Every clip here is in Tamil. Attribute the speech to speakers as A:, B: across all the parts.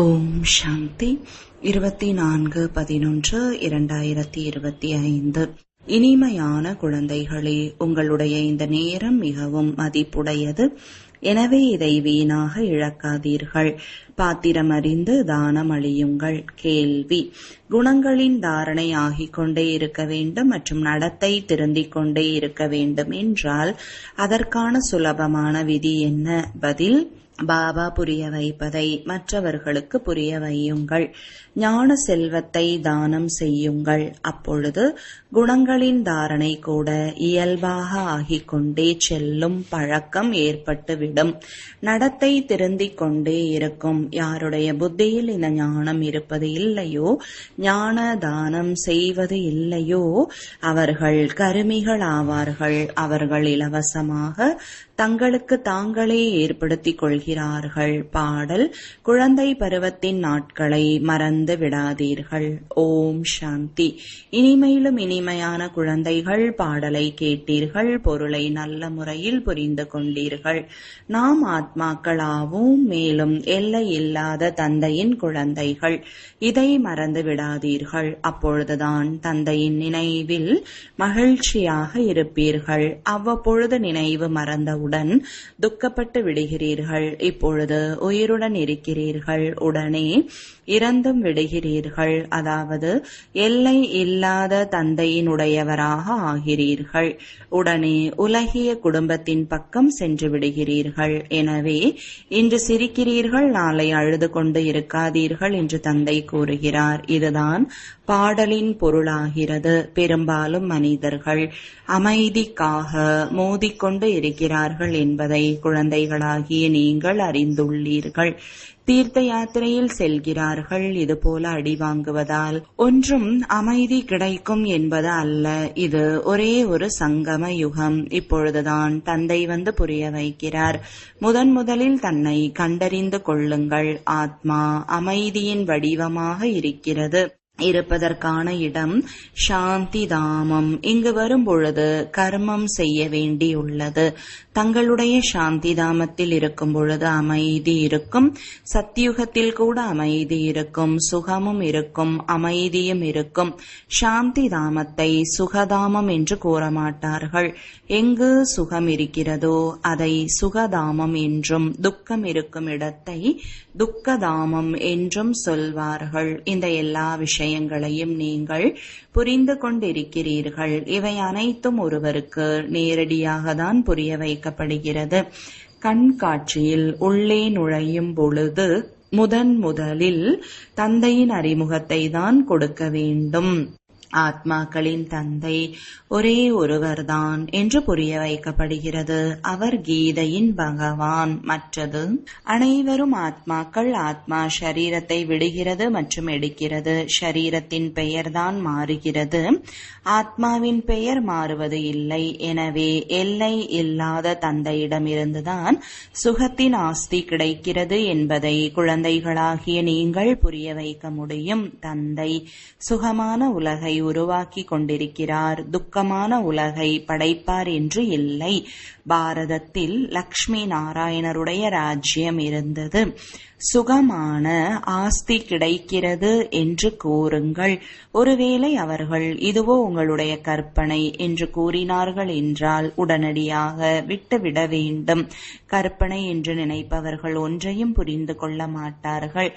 A: ஓம் சாந்தி. 24/11/2025. இனிமையான குழந்தைகளே, உங்களுடைய இந்த நேரம் மிகவும் மதிப்புடையது. எனவே இதை வீணாக இழக்காதீர்கள். பாத்திரம் அறிந்து தானம் அளியுங்கள். கேள்வி: குணங்களின் தாரணை ஆகிக் கொண்டே இருக்க வேண்டும் மற்றும் நடத்தை திருந்திக் கொண்டே இருக்க வேண்டும் என்றால் அதற்கான சுலபமான விதி என்ன? பதில்: பாபா புரிய வைப்பதை மற்றவர்களுக்கு புரிய வையுங்கள். ஞான செல்வத்தை தானம் செய்யுங்கள். அப்பொழுது குணங்களின் தாரணை கூட இயல்பாக ஆகிக் கொண்டே செல்லும் பழக்கம் ஏற்பட்டுவிடும். நடத்தை திருந்திக் கொண்டே இருக்கும். யாருடைய புத்தியில் இந்த ஞானம் இருப்பது இல்லையோ, ஞான தானம் செய்வது இல்லையோ, அவர்கள் கருமிகள் ஆவார்கள். அவர்கள் இலவசமாக தங்களுக்கு தாங்களே ஏற்படுத்திக் கொள்கிறார்கள். பாடல்: குழந்தை பருவத்தின் நாட்களை மறந்து விடாதீர்கள். ஓம் சாந்தி. இனிமையிலும் இனிமையான குழந்தைகள், பாடலை கேட்டீர்கள், பொருளை நல்ல முறையில் புரிந்து கொண்டீர்கள். நாம் ஆத்மாக்களாவோம், மேலும் எல்லை இல்லாத தந்தையின் குழந்தைகள். இதை மறந்து விடாதீர்கள். அப்பொழுதுதான் தந்தையின் நினைவில் மகிழ்ச்சியாக இருப்பீர்கள். அவ்வப்பொழுது நினைவு மறந்தவுடன் துக்கப்பட்டு விடுகிறீர்கள். இப்பொழுது உயிருடன் இருக்கிறீர்கள், உடனே இறந்தும் விடுகிறீர்கள். அதாவது எல்லை இல்லாத தந்தையினுடையவராக ஆகிறீர்கள். உடனே உலகிய குடும்பத்தின் பக்கம் சென்று விடுகிறீர்கள். எனவே இன்று சிரிக்கிறீர்கள், நாளை அழுது கொண்டு இருக்காதீர்கள் என்று தந்தை கூறுகிறார். இதுதான் பாடலின் பொருளாகிறது. பெரும்பாலும் மனிதர்கள் அமைதிக்காக மோதிக்கொண்டு இருக்கிறார்கள் என்பதை குழந்தைகளாகிய நீங்கள் அறிந்துள்ளீர்கள். தீர்த்த யாத்திரையில் செல்கிறார்கள். இதுபோல அடி வாங்குவதால் ஒன்றும் அமைதி கிடைக்கும் என்பது அல்ல. இது ஒரே ஒரு சங்கம யுகம். இப்பொழுதுதான் தந்தை வந்து புரிய வைக்கிறார். முதலில் தன்னை கண்டறிந்து கொள்ளுங்கள். ஆத்மா அமைதியின் வடிவமாக இருக்கிறது. இருப்பதற்கான இடம் சாந்தி தாமம். இங்கு வரும் பொழுது கர்மம் செய்ய வேண்டியுள்ளது. தங்களுடைய சாந்தி தாமத்தில் இருக்கும் பொழுது அமைதி இருக்கும். சத்தியுகத்தில் கூட அமைதி இருக்கும், சுகமும் இருக்கும், அமைதியும் இருக்கும். சாந்தி தாமத்தை சுகதாமம் என்று கூற மாட்டார்கள். எங்கு சுகம் இருக்கிறதோ அதை சுகதாமம் என்றும், துக்கம் இருக்கும் இடத்தை துக்கதாமம் என்றும் சொல்வார்கள். இந்த எல்லா விஷயங்களையும் நீங்கள் புரிந்து கொண்டிருக்கிறீர்கள். இவை அனைத்தும் ஒருவருக்கு நேரடியாக தான் புரிய வைக்கப்படுகிறது. கண்காட்சியில் உள்ளே நுழையும் பொழுது முதலில் தந்தையின் அறிமுகத்தை தான் கொடுக்க வேண்டும். ஆத்மாக்களின் தந்தை ஒரே ஒருவர்தான் என்று புரிய வைக்கப்படுகிறது. அவர் கீதையின் பகவான். மற்றது அனைவரும் ஆத்மாக்கள். ஆத்மா ஷரீரத்தை விடுகிறது மற்றும் எடுக்கிறது. ஷரீரத்தின் பெயர்தான் மாறுகிறது, ஆத்மாவின் பெயர் மாறுவது இல்லை. எனவே எல்லை இல்லாத தந்தையிடமிருந்துதான் சுகத்தின் ஆஸ்தி கிடைக்கிறது என்பதை குழந்தைகளாகிய நீங்கள் புரிய வைக்க முடியும். தந்தை சுகமான உலகை உருவாக்கி கொண்டிருக்கிறார். துக்கமான உலகை படைப்பார் என்று இல்லை. பாரதத்தில் லக்ஷ்மி நாராயணருடைய ராஜ்யம் இருந்தது. சுகமான ஆஸ்தி கிடைக்கிறது என்று கூறுங்கள். ஒருவேளை அவர்கள் இதுவோ உங்களுடைய கற்பனை என்று கூறினார்கள் என்றால் உடனடியாக விட்டுவிட வேண்டும். கற்பனை என்று நினைப்பவர்கள் ஒன்றையும் புரிந்து கொள்ள மாட்டார்கள்.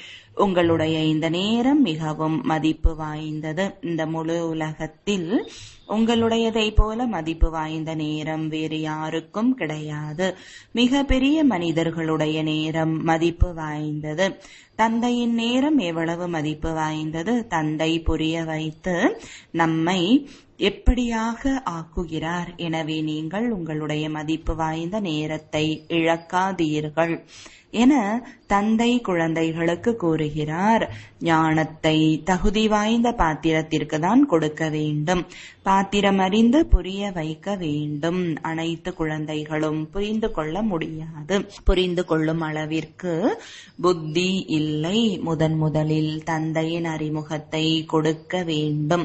A: உங்களுடைய இந்த நேரம் மிகவும் மதிப்பு வாய்ந்தது. இந்த முழு உலகத்தில் உங்களுடையதை போல மதிப்பு வாய்ந்த நேரம் வேறு யாருக்கும் கிடையாது. மிக பெரிய மனிதர்களுடைய நேரம் மதிப்பு வாய்ந்தது. தந்தையின் நேரம் எவ்வளவு மதிப்பு வாய்ந்தது! தந்தை புரிய வைத்து நம்மை எப்படியாக ஆக்குகிறார். எனவே நீங்கள் உங்களுடைய மதிப்பு வாய்ந்த நேரத்தை இழக்காதீர்கள் என தந்தை குழந்தைகளுக்கு கூறுகிறார். ஞானத்தை தகுதி வாய்ந்த பாத்திரத்திற்கு தான் கொடுக்க வேண்டும். பாத்திரம் அறிந்து புரிய வைக்க வேண்டும். அனைத்து குழந்தைகளும் புரிந்து கொள்ள முடியாது. புரிந்து கொள்ளும் அளவிற்கு புத்தி இல்லை. முதலில் தந்தையின் அறிமுகத்தை கொடுக்க வேண்டும்.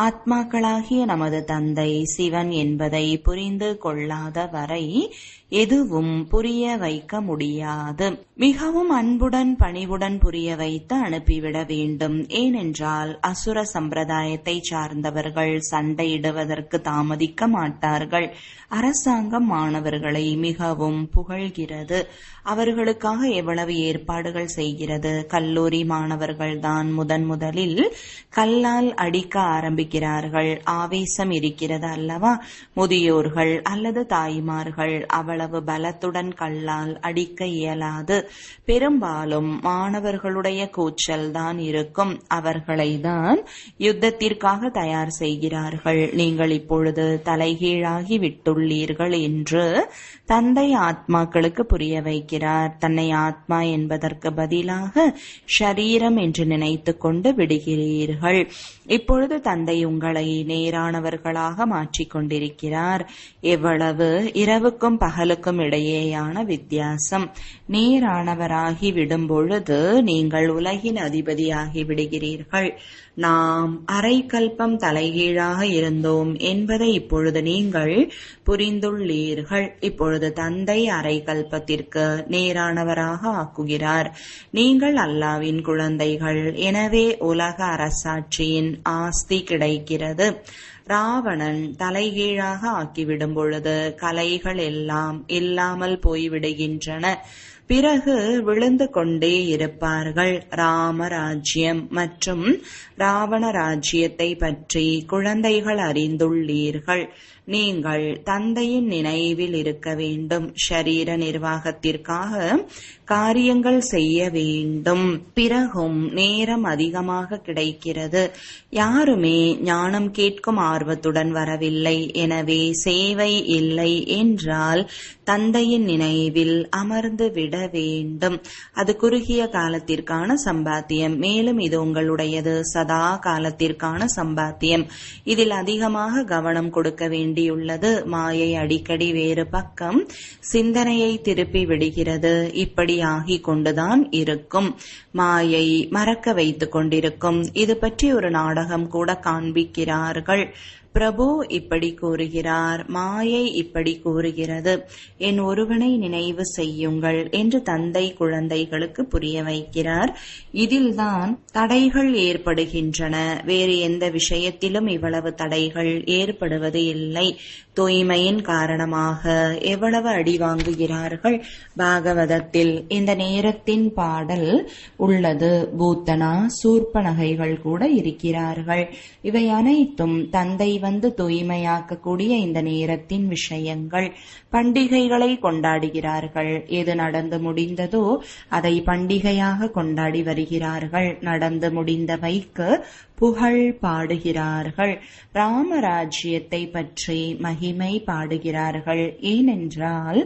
A: ஆத்மாக்களாகிய நமது தந்தை சிவன் என்பதை புரிந்து கொள்ளாத வரை எதுவும் புரிய வைக்க முடியாது. மிகவும் அன்புடன் பணிவுடன் புரிய வைத்து அனுப்பிவிட வேண்டும். ஏனென்றால் அசுர சம்பிரதாயத்தை சார்ந்தவர்கள் சண்டையிடுவதற்கு தாமதிக்க மாட்டார்கள். அரசாங்கம் மாணவர்களை மிகவும் புகழ்கிறது. அவர்களுக்காக எவ்வளவு ஏற்பாடுகள் செய்கிறது. கல்லூரி மாணவர்கள்தான் முதலில் கல்லால் அடிக்க ஆரம்பிக்கிறார்கள். ஆவேசம் இருக்கிறது அல்லவா? முதியோர்கள் அல்லது தாய்மார்கள் அவ்வளவு பலத்துடன் கல்லால் அடிக்க இயலாது. பெரும்பாலும் மாணவர்களுடைய கூச்சல் தான் இருக்கும். அவர்களை தான் யுத்தத்திற்காக தயார் செய்கிறார்கள். நீங்கள் இப்பொழுது தலைகீழாகி விட்டுள்ளீர்கள் என்று தந்தை ஆத்மாக்களுக்கு புரிய வைக்கிறார். தன்னை ஆத்மா என்பதற்கு பதிலாக ஷரீரம் என்று நினைத்து கொண்டு விடுகிறீர்கள். இப்பொழுது தந்தை உங்களை நேரானவர்களாக மாற்றிக்கொண்டிருக்கிறார். எவ்வளவு இரவுக்கும் பகலுக்கும் இடையேயான வித்தியாசம்! நேரானவராகி விடும் பொழுது நீங்கள் உலகின் அதிபதியாகி விடுகிறீர்கள். நாம் அரைக்கல்பம் தலைகீழாக இருந்தோம் என்பதை இப்பொழுது நீங்கள் புரிந்துள்ளீர்கள். இப்பொழுது தந்தை அரைக்கல்பத்திற்கு நேரானவராக ஆக்குகிறார். நீங்கள் அல்லாவின் குழந்தைகள். எனவே உலக அரசாட்சியின் ஆஸ்தி கிடைக்கிறது. ராவணன் தலைகீழாக ஆக்கிவிடும் பொழுது கலைகள் எல்லாம் இல்லாமல் போய்விடுகின்றன. பிறகு விழுந்து கொண்டே இருப்பார்கள். ராமராஜ்யம் மற்றும் ராவண ராஜ்யத்தை பற்றி குழந்தைகள் அறிந்துள்ளீர்கள். நீங்கள் தந்தையின் நினைவில் இருக்க வேண்டும். ஷரீர நிர்வாகத்திற்காக காரியங்கள் செய்ய வேண்டும். பிறகும் நேரம் அதிகமாக கிடைக்கிறது. யாருமே ஞானம் கேட்கும் ஆர்வத்துடன் வரவில்லை. எனவே சேவை இல்லை என்றால் தந்தையின் நினைவில் அமர்ந்து விட வேண்டும். அது குறுகிய காலத்திற்கான சம்பாத்தியம். மேலும் இது உங்களுடையது சதா காலத்திற்கான சம்பாத்தியம். இதில் அதிகமாக கவனம் கொடுக்க வேண்டியுள்ளது. மாயை அடிக்கடி வேறு பக்கம் சிந்தனையை திருப்பி விடுகிறது. இப்படி ஆகிக் கொண்டுதான் இருக்கும். மாயை மறக்க வைத்துக் கொண்டிருக்கும். இது பற்றி ஒரு நாடகம் கூட காண்பிக்கிறார்கள். பிரபு இப்படி கூறுகிறார், மாயை இப்படி கூறுகிறது. என் ஒருவனை நினைவு செய்யுங்கள் என்று தந்தை குழந்தைகளுக்கு புரிய வைக்கிறார். இதில்தான் தடைகள் ஏற்படுகின்றன. வேறு எந்த விஷயத்திலும் இவ்வளவு தடைகள் ஏற்படுவது இல்லை. தூய்மையின் காரணமாக எவ்வளவு அடி வாங்குகிறார்கள். பாகவதத்தில் இந்த நேரத்தின் பாடல் உள்ளது. பூத்தனா சூர்பனகைகள் கூட இருக்கிறார்கள். இவை அனைத்தும் தந்தை வந்து தூய்மையாக்கக்கூடிய இந்த நேரத்தின் விஷயங்கள். பண்டிகைகளை கொண்டாடுகிறார்கள். எது நடந்து முடிந்ததோ அதை பண்டிகையாக கொண்டாடி வருகிறார்கள். நடந்து முடிந்தவைக்கு புகழ் பாடுகிறார்கள். ராமராஜ்யத்தை பற்றி மகிமை பாடுகிறார்கள். ஏனென்றால்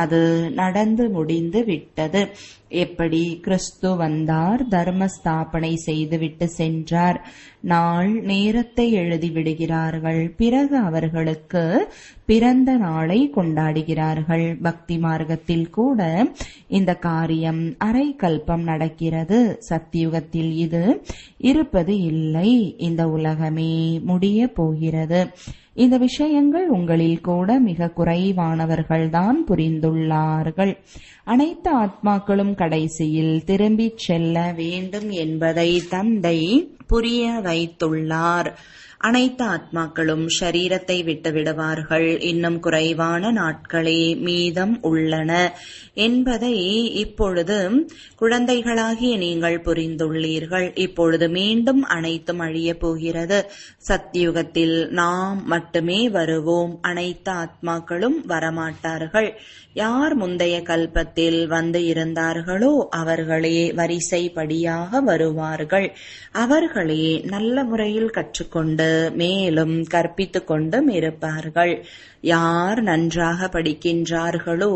A: அது நடந்து முடிந்து விட்டது. எப்படி கிறிஸ்து வந்தார், தர்ம ஸ்தாபனை செய்துவிட்டு சென்றார். நாள் நேரத்தை எழுதி விடுகிறார்கள். பிறகு அவர்களுக்கு பிறந்த நாளை கொண்டாடுகிறார்கள். பக்தி மார்க்கத்தில் கூட இந்த காரியம் அரை கல்பம் நடக்கிறது. சத்தியுகத்தில் இது இருப்பது இல்லை. இந்த உலகமே முடிய போகிறது. இந்த விஷயங்கள் உங்களில் கூட மிக குறைவானவர்கள்தான் புரிந்துள்ளார்கள். அனைத்து ஆத்மாக்களும் கடைசியில் திரும்பிச் செல்ல வேண்டும் என்பதை தந்தை புரிய வைத்துள்ளார். அனைத்து ஆத்மாக்களும் ஷரீரத்தை விட்டு விடுவார்கள். இன்னும் குறைவான நாட்களே மீதம் உள்ளன என்பதை இப்பொழுது குழந்தைகளாகிய நீங்கள் புரிந்துள்ளீர்கள். இப்பொழுது மீண்டும் அனைத்தும் அழிய போகிறது. சத்தியுகத்தில் நாம் மட்டுமே வருவோம். அனைத்து ஆத்மாக்களும் வரமாட்டார்கள். யார் முந்தைய கல்பத்தில் வந்து இருந்தார்களோ அவர்களே வரிசைப்படியாக வருவார்கள். அவர்களே நல்ல முறையில் கற்றுக்கொண்டு மேலும் கற்பித்துக் கொண்டும் இருப்பார்கள். யார் நன்றாக படிக்கின்றார்களோ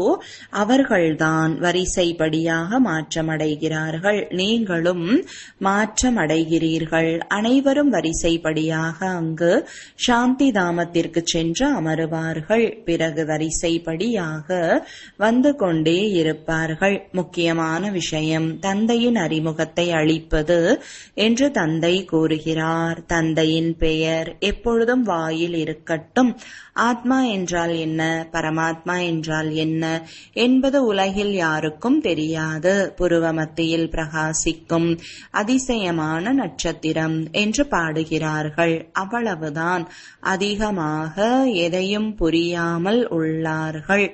A: அவர்கள்தான் வரிசைப்படியாக மாற்றமடைகிறார்கள். நீங்களும் மாற்றமடைகிறீர்கள். அனைவரும் வரிசைப்படியாக அங்கு சாந்தி தாமத்திற்கு சென்று அமருவார்கள். பிறகு வரிசைப்படியாக வந்து கொண்டே இருப்பார்கள். முக்கியமான விஷயம் தந்தையின் அறிமுகத்தை அளிப்பது என்று தந்தை தந்தை கூறுகிறார், தந்தையின் பெயர் எப்பொழுதும் வாயில் இருக்கட்டும். ஆத்மா என்றால் என்ன, பரமாத்மா என்றால் என்ன என்பது உலகில் யாருக்கும் தெரியாது. புருவ மத்தியில் பிரகாசிக்கும் அதிசயமான நட்சத்திரம் என்று பாடுகிறார்கள். அவ்வளவுதான். அதிகமாக எதையும் புரியாமல் உள்ளார்கள்.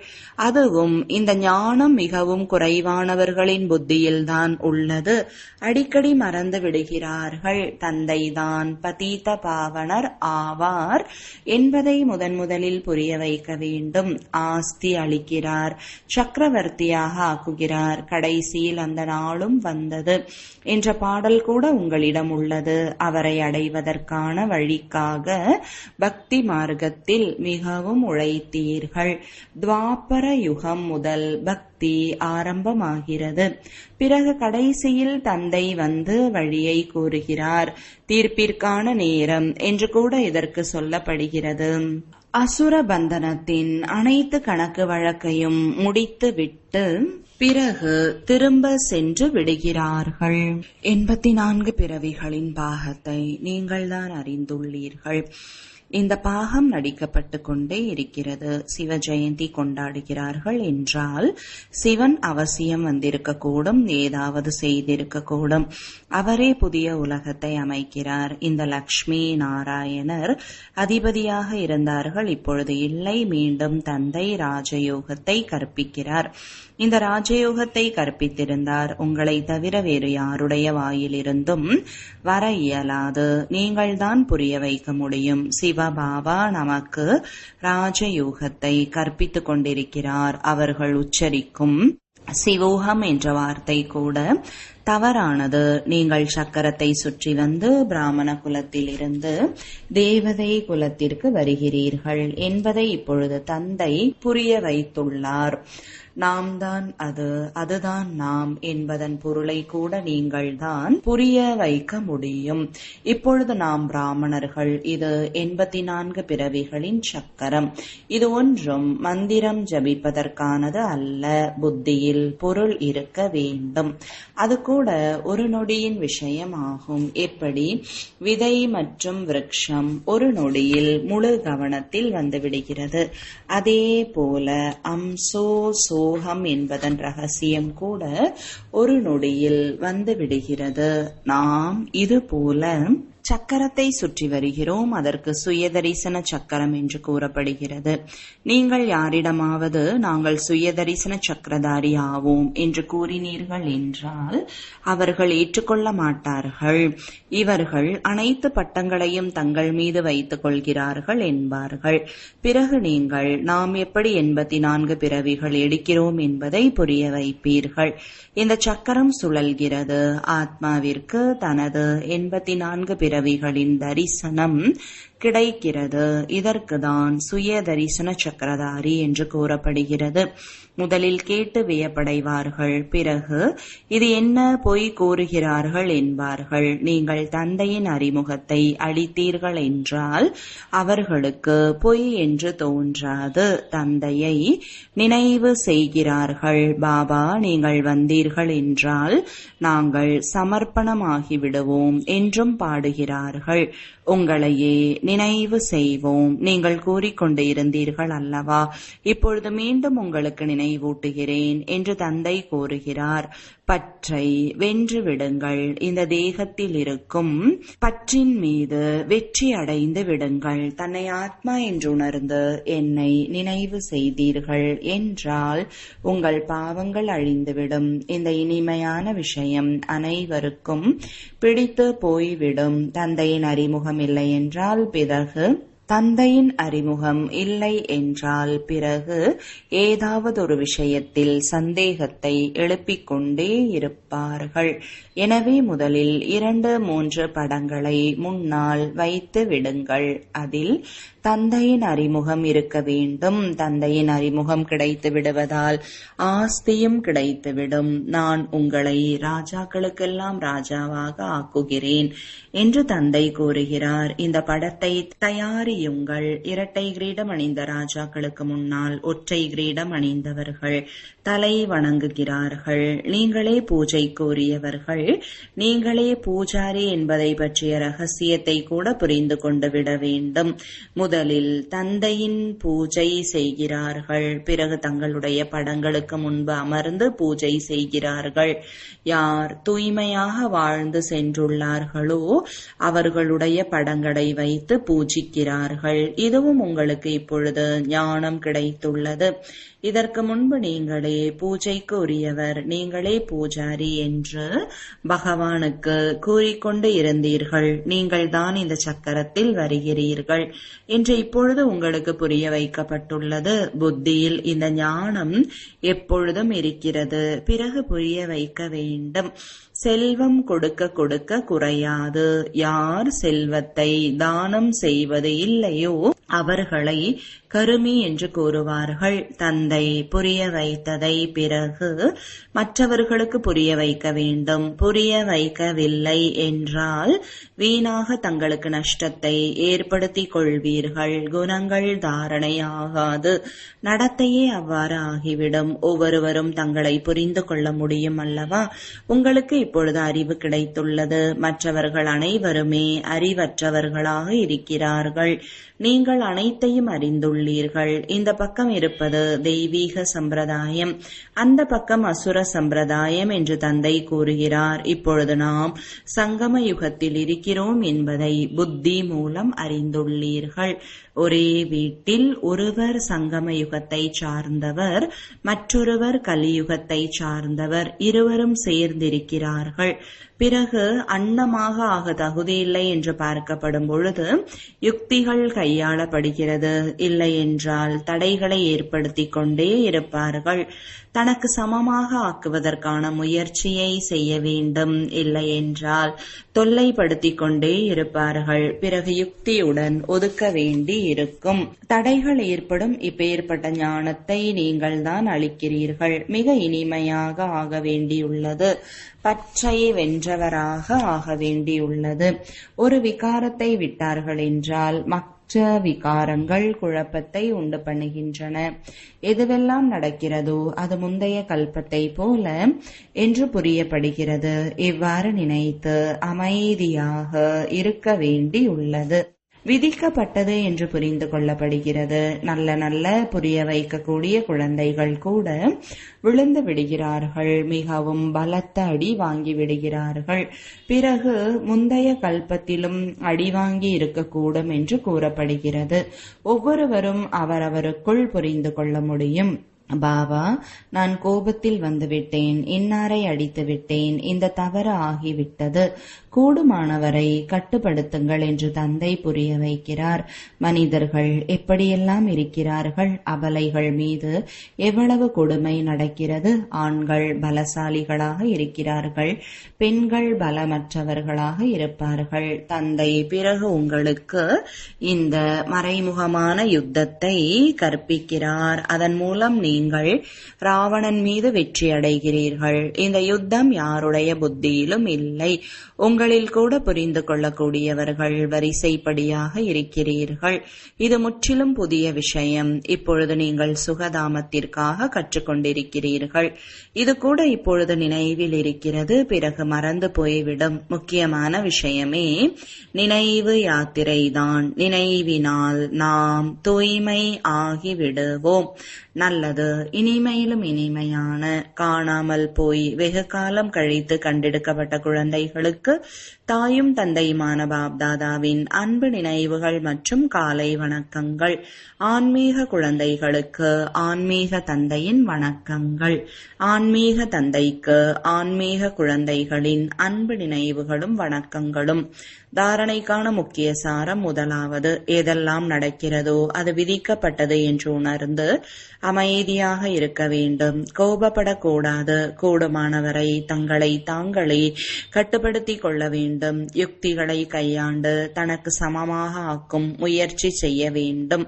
A: அதுவும் இந்த ஞானம் மிகவும் குறைவானவர்களின் புத்தியில்தான் உள்ளது. அடிக்கடி மறந்து விடுகிறார்கள். தந்தைதான் பதீத பாவனர் ஆவார் என்பதை முதலில் புரிய வைக்க வேண்டும். ஆஸ்தி அளிக்கிறார், சக்கரவர்த்தியாக ஆக்குகிறார். கடைசியில் அந்த நாளும் வந்தது என்ற பாடல் கூட உங்களிடம் உள்ளது. அவரை அடைவதற்கான வழிக்காக பக்தி மார்க்கத்தில் மிகவும் உழைத்தீர்கள். துவாபர யுகம் முதல் பக்தி ஆரம்பமாகிறது. பிறகு கடைசியில் தந்தை வந்து வழியை கூறுகிறார். தீர்ப்பிற்கான நேரம் என்று கூட இதற்கு சொல்லப்படுகிறது. அசுர பந்தனத்தின் அனைத்து கணக்கு வழக்கையும் முடித்து விட்டு பிறகு திரும்ப சென்று விடுகிறார்கள். 84 பிறவிகளின் பாகத்தை நீங்கள்தான் அறிந்துள்ளீர்கள். இந்த பாகம் நடிக்கப்பட்டு கொண்டே இருக்கிறது. சிவ ஜெயந்தி கொண்டாடுகிறார்கள் என்றால் சிவன் அவசியம் வந்திருக்கக்கூடும், ஏதாவது செய்திருக்கக்கூடும். அவரே புதிய உலகத்தை அமைக்கிறார். இந்த லக்ஷ்மி நாராயணர் அதிபதியாக இருந்தார்கள், இப்பொழுது இல்லை. மீண்டும் தந்தை ராஜயோகத்தை கற்பிக்கிறார். இந்த ராஜயோகத்தை கற்பித்திருந்தார் உங்களை தவிர வேறு யாருடைய வாயிலிருந்தும் வர இயலாது. நீங்கள்தான் புரிய வைக்க முடியும். சிவபாபா நமக்கு ராஜயோகத்தை கற்பித்துக் கொண்டிருக்கிறார். அவர்கள் உச்சரிக்கும் சிவோகம் என்ற வார்த்தை கூட தவறானது. நீங்கள் சக்கரத்தை சுற்றி வந்து பிராமண குலத்திலிருந்து தேவதை குலத்திற்கு வருகிறீர்கள் என்பதை இப்பொழுது தந்தை புரிய வைத்துள்ளார். நாம் தான் அது, அதுதான் நாம் என்பதன் பொருளை கூட நீங்கள் தான் புரிய வைக்க முடியும். இப்பொழுது நாம் பிராமணர்கள். இது 84 பிறவிகளின் சக்கரம். இது ஒன்றும் மந்திரம் ஜபிப்பதற்கானது அல்ல. புத்தியில் பொருள் இருக்க வேண்டும். அது கூட ஒரு நொடியின் விஷயமாகும். எப்படி விதை மற்றும் விருட்சம் ஒரு நொடியில் முழு கவனத்தில் வந்துவிடுகிறது, அதே போல அம்சோ சோகம் என்பதன் ரகசியம் கூட ஒரு நொடியில் வந்து விடுகிறது. நாம் இது போல சக்கரத்தை சுற்றி வருகிறோம். அதற்கு சுயதரிசன சக்கரம் என்று கூறப்படுகிறது. நீங்கள் யாரிடமாவது நாங்கள் சுயதரிசன சக்கரதாரி ஆவோம் என்று கூறினீர்கள் என்றால் அவர்கள் ஏற்றுக்கொள்ள மாட்டார்கள். இவர்கள் அனைத்து பட்டங்களையும் தங்கள் மீது வைத்துக் கொள்கிறார்கள் என்பார்கள். பிறகு நீங்கள் நாம் எப்படி 84 பிறவிகள் எடுக்கிறோம் என்பதை புரிய வைப்பீர்கள். இந்த சக்கரம் சுழல்கிறது. ஆத்மாவிற்கு தனது 84 பிறவிகளின் தரிசனம் கிடைக்கிறது. இதற்குதான் சுய தரிசன சக்கரதாரி என்று கூறப்படுகிறது. முதலில் கேட்டு வியப்படைவார்கள். பிறகு இது என்ன பொய் கூறுகிறார்கள் என்பார்கள். நீங்கள் தந்தையின் அறிமுகத்தை அளித்தீர்கள் என்றால் அவர்களுக்கு பொய் என்று தோன்றாது. தந்தையை நினைவு செய்கிறார்கள். பாபா நீங்கள் வந்தீர்கள் என்றால் நாங்கள் சமர்ப்பணமாகிவிடுவோம் என்றும் பாடுகிறார்கள். உங்களையே நினைவு செய்வோம். நீங்கள் கூறிக்கொண்டு இருந்தீர்கள் அல்லவா, இப்பொழுது மீண்டும் உங்களுக்கு நினைவூட்டுகிறேன் என்று தந்தை கூறுகிறார். பற்றை வென்று விடுங்கள். இந்த தேகத்தில் இருக்கும் பற்றின் மீது வெற்றி அடைந்து விடுங்கள். தன்னை ஆத்மா என்று உணர்ந்து என்னை நினைவு செய்தீர்கள் என்றால் உங்கள் பாவங்கள் அழிந்துவிடும். இந்த இனிமையான விஷயம் அனைவருக்கும் பிடித்து போய்விடும். தந்தையின் அறிமுகம் இல்லை என்றால் பிறகு தந்தையின் அறிமுகம் இல்லை என்றால் பிறகு ஏதாவது ஒரு விஷயத்தில் சந்தேகத்தை எழுப்பிக் கொண்டே இருப்பார்கள். எனவே முதலில் 2-3 படங்களை முன்னால் வைத்து விடுங்கள். அதில் தந்தையின் அறிமுகம் இருக்க வேண்டும். தந்தையின் அறிமுகம் கிடைத்து விடுவதால் ஆஸ்தியும் கிடைத்துவிடும். நான் உங்களை ராஜாக்களுக்கெல்லாம் ராஜாவாக ஆக்குகிறேன் என்று தந்தை கூறுகிறார். இந்த படத்தை தயாரியுங்கள். இரட்டை கிரீடம் அணிந்த ராஜாக்களுக்கு முன்னால் ஒற்றை கிரீடம் அணிந்தவர்கள் தலை வணங்குகிறார்கள். நீங்களே பூஜைக்கு உரியவர்கள், நீங்களே பூஜாரி என்பதை பற்றிய ரகசியத்தை கூட புரிந்து கொண்டு விட வேண்டும். முதலில் தந்தையின் பூஜை செய்கிறார்கள், பிறகு தங்களுடைய படங்களுக்கு முன்பு அமர்ந்து பூஜை செய்கிறார்கள். யார் தூய்மையாக வாழ்ந்து சென்றுள்ளார்களோ அவர்களுடைய படங்களை வைத்து பூஜிக்கிறார்கள். இதுவும் உங்களுக்கு இப்பொழுது ஞானம் கிடைத்துள்ளது. இதற்கு முன்பு நீங்களே பூஜைக்கு உரியவர், நீங்களே பூஜாரி என்று பகவானுக்கு கூறிக்கொண்டு இருந்தீர்கள். நீங்கள் தான் இந்த சக்கரத்தில் வருகிறீர்கள் என்று இப்பொழுது உங்களுக்கு புரிய வைக்கப்பட்டுள்ளது. புத்தியில் இந்த ஞானம் எப்பொழுதும் இருக்கிறது. பிறகு புரிய வைக்க வேண்டும். செல்வம் கொடுக்க கொடுக்க குறையாது. யார் செல்வத்தை தானம் செய்வது இல்லையோ அவர்களை கருமி என்று கூறுவார்கள். தந்தை புரிய வைத்ததை பிறகு மற்றவர்களுக்கு புரிய வைக்க வேண்டும். புரிய வைக்கவில்லை என்றால் வீணாக தங்களுக்கு நஷ்டத்தை ஏற்படுத்திக் கொள்வீர்கள். குணங்கள் தாரணை ஆகாது, நடத்தையே அவ்வாறு ஆகிவிடும். ஒவ்வொருவரும் தங்களை புரிந்து கொள்ள முடியும் அல்லவா? உங்களுக்கு இப்பொழுது அறிவு கிடைத்துள்ளது. மற்றவர்கள் அனைவருமே அறிவற்றவர்களாக இருக்கிறார்கள். நீங்கள் அனைத்தையும் அறிந்துள்ளீர்கள். இந்த பக்கம் இருப்பது தெய்வீக சம்பிரதாயம், அந்த பக்கம் அசுர சம்பிரதாயம் என்று தந்தை கூறுகிறார். இப்பொழுது நாம் சங்கம யுகத்தில் இருக்கிறோம் என்பதை புத்தி மூலம் அறிந்துள்ளீர்கள். ஒரே வீட்டில் ஒருவர் சங்கம யுகத்தை சார்ந்தவர், மற்றொருவர் கலியுகத்தை சார்ந்தவர். இருவரும் சேர்ந்திருக்கிறார்கள். பிறகு அன்னமாக ஆக தகுதியில்லை என்று பார்க்கப்படும் பொழுது யுக்திகள் கையாளப்படுகிறது. இல்லை என்றால் தடைகளை ஏற்படுத்திக் கொண்டே இருப்பார்கள். தனக்கு சமமாக ஆக்குவதற்கான முயற்சியை செய்ய வேண்டும். இல்லை என்றால் தொல்லைப்படுத்திக் கொண்டே இருப்பார்கள். பிறகு யுக்தியுடன் ஒதுக்க வேண்டி இருக்கும். தடைகள் ஏற்படும். இப்பேற்பட்ட ஞானத்தை நீங்கள் தான் அளிக்கிறீர்கள். மிக இனிமையாக ஆக வேண்டியுள்ளது. பற்றை வென்றவராக ஆக வேண்டியுள்ளது. ஒரு விகாரத்தை விட்டார்கள் என்றால் மற்ற விகாரங்கள் குழப்பத்தை உண்டு பண்ணுகின்றன. எதுவெல்லாம் நடக்கிறதோ அது முந்தைய கல்பத்தை போல என்று புரியப்படுகிறது. இவ்வாறு நினைத்து அமைதியாக இருக்க வேண்டியுள்ளது. விதிக்கப்பட்டது என்று புரிந்து கொள்ளப்படுகிறது. நல்ல நல்ல புரிய வைக்கக்கூடிய குழந்தைகள் கூட விழுந்து விடுகிறார்கள். மிகவும் பலத்த அடி வாங்கி விடுகிறார்கள். பிறகு முந்தைய கல்பத்திலும் அடி வாங்கி இருக்கக்கூடும் என்று கூறப்படுகிறது. ஒவ்வொருவரும் அவரவருக்குள் புரிந்து கொள்ள முடியும். பாபா, நான் கோபத்தில் வந்துவிட்டேன், இன்னாரை அடித்து விட்டேன், இந்த தவறு ஆகிவிட்டது, கூடுமானவரை கட்டுப்படுத்துங்கள் என்று தந்தை புரிய வைக்கிறார். மனிதர்கள் எப்படியெல்லாம் இருக்கிறார்கள், அபலைகள் மீது எவ்வளவு கொடுமை நடக்கிறது. ஆண்கள் பலசாலிகளாக இருக்கிறார்கள், பெண்கள் பலமற்றவர்களாக இருப்பார்கள். தந்தை பிறகு உங்களுக்கு இந்த மறைமுகமான யுத்தத்தை கற்பிக்கிறார். அதன் மூலம் நீங்கள் ராவணன் மீது வெற்றி அடைகிறீர்கள். இந்த யுத்தம் யாருடைய புத்தியிலும் இல்லை. உங்களில் கூட புரிந்து கொள்ளக்கூடியவர்கள் வரிசைப்படியாக இருக்கிறீர்கள். இது முற்றிலும் புதிய விஷயம். இப்பொழுது நீங்கள் சுகதாமத்திற்காக கற்றுக்கொண்டிருக்கிறீர்கள். இது கூட இப்பொழுது நினைவில் இருக்கிறது, பிறகு மறந்து போய்விடும். முக்கியமான விஷயமே நினைவு யாத்திரைதான். நினைவினால் நாம் தூய்மை ஆகிவிடுவோம். நல்லது. இனிமையிலும் இனிமையான காணாமல் போய் வெகு காலம் கழித்து கண்டெடுக்கப்பட்ட குழந்தைகளுக்கு தாயும் தந்தையுமான பாப்தாதாவின் அன்பு நினைவுகள் மற்றும் காலை வணக்கங்கள். ஆன்மீக குழந்தைகளுக்கு ஆன்மீக தந்தையின் வணக்கங்கள். ஆன்மீக தந்தைக்கு ஆன்மீக குழந்தைகளின் அன்பு நினைவுகளும் வணக்கங்களும். தாரணைக்கான முக்கிய சாரம் முதலாவது, எதெல்லாம் நடக்கிறதோ அது விதிக்கப்பட்டது என்று உணர்ந்து அமைதி அமைதியாக இருக்க வேண்டும். கோபப்படக்கூடாது. கூடுமானவரை தங்களை தாங்களே கட்டுப்படுத்திக் கொள்ள வேண்டும். யுக்திகளை கையாண்டு தனக்கு சமமாக ஆக்கும் முயற்சி செய்ய வேண்டும்.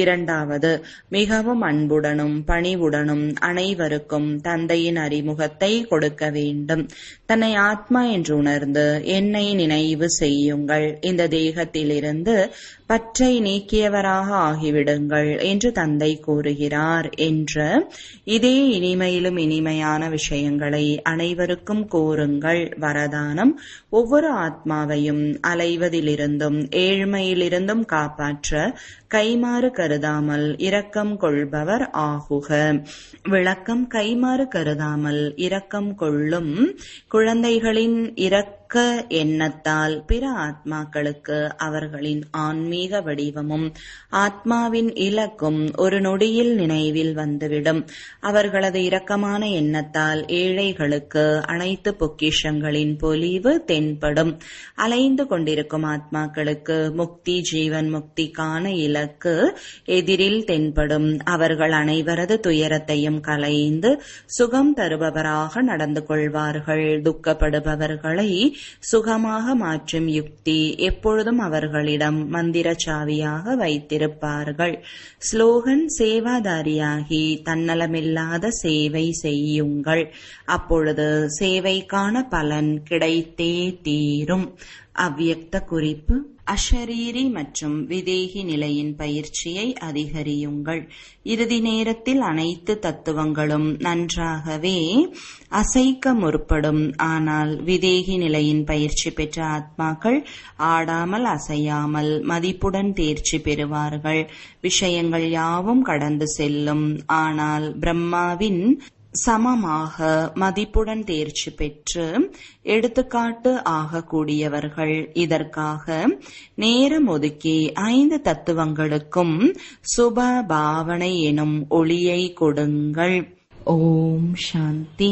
A: இரண்டாவது, மிகவும் அன்புடனும் பணிவுடனும் அனைவருக்கும் தந்தையின் அறிமுகத்தை கொடுக்க வேண்டும். தன்னை ஆத்மா என்று உணர்ந்து என்னை நினைவு செய்யுங்கள். இந்த தேகத்திலிருந்து பற்றை நீக்கியவராக ஆகிவிடுங்கள் என்று தந்தை கூறுகிறார் என்ற இதே இனிமையிலும் இனிமையான விஷயங்களை அனைவருக்கும் கூறுங்கள். வரதானம்: ஒவ்வொரு ஆத்மாவையும் அலைவதிலிருந்தும் ஏழ்மையிலிருந்தும் காப்பாற்ற கைமாறு கருதாமல் இரக்கம் கொள்பவர் ஆகுக. விளக்கம்: கைமாறு கருதாமல் இரக்கம் கொள்ளும் குழந்தைகளின் இரக்க எண்ணத்தால் பிற ஆத்மாக்களுக்கு அவர்களின் ஆன்மீக வடிவமும் ஆத்மாவின் இலக்கும் ஒரு நொடியில் நினைவில் வந்துவிடும். அவர்களது இரக்கமான எண்ணத்தால் ஏழைகளுக்கு அனைத்து பொக்கிஷங்களின் பொலிவு தென்படும். அலைந்து கொண்டிருக்கும் ஆத்மாக்களுக்கு முக்தி, ஜீவன் முக்திக்கான இலக்கு எதிரில் தென்படும். அவர்கள் அனைவரது துயரத்தையும் களைந்து சுகம் தருபவராக நடந்து கொள்வார்கள். துக்கப்படுபவர்களை சுகமாக மாற்றும் யுக்தி எப்பொழுதும் அவர்களிடம் மந்திர சாவியாக வைத்திருப்பார்கள். ஸ்லோகன்: சேவாதாரியாகி தன்னலமில்லாத சேவை செய்யுங்கள். அப்பொழுது சேவைக்கான பலன் கிடைத்தே தீரும். அவ்யக்த குறிப்பு: அஷரீரி மற்றும் விதேகி நிலையின் பயிற்சியை அதிகரியுங்கள். இறுதி நேரத்தில் அனைத்து தத்துவங்களும் நன்றாகவே அசைக்க முற்படும். ஆனால் விதேகி நிலையின் பயிற்சி பெற்ற ஆத்மாக்கள் ஆடாமல் அசையாமல் மதிப்புடன் தேர்ச்சி பெறுவார்கள். விஷயங்கள் யாவும் கடந்து செல்லும். ஆனால் பிரம்மாவின் சமமாக மதிப்புடன் தேர்ச்சி பெற்று எடுத்துக்காட்டு ஆகக்கூடியவர்கள். இதற்காக நேரம் ஒதுக்கி 5 தத்துவங்களுக்கும் சுப பாவனை எனும் ஒளியை கொடுங்கள். ஓம் சாந்தி.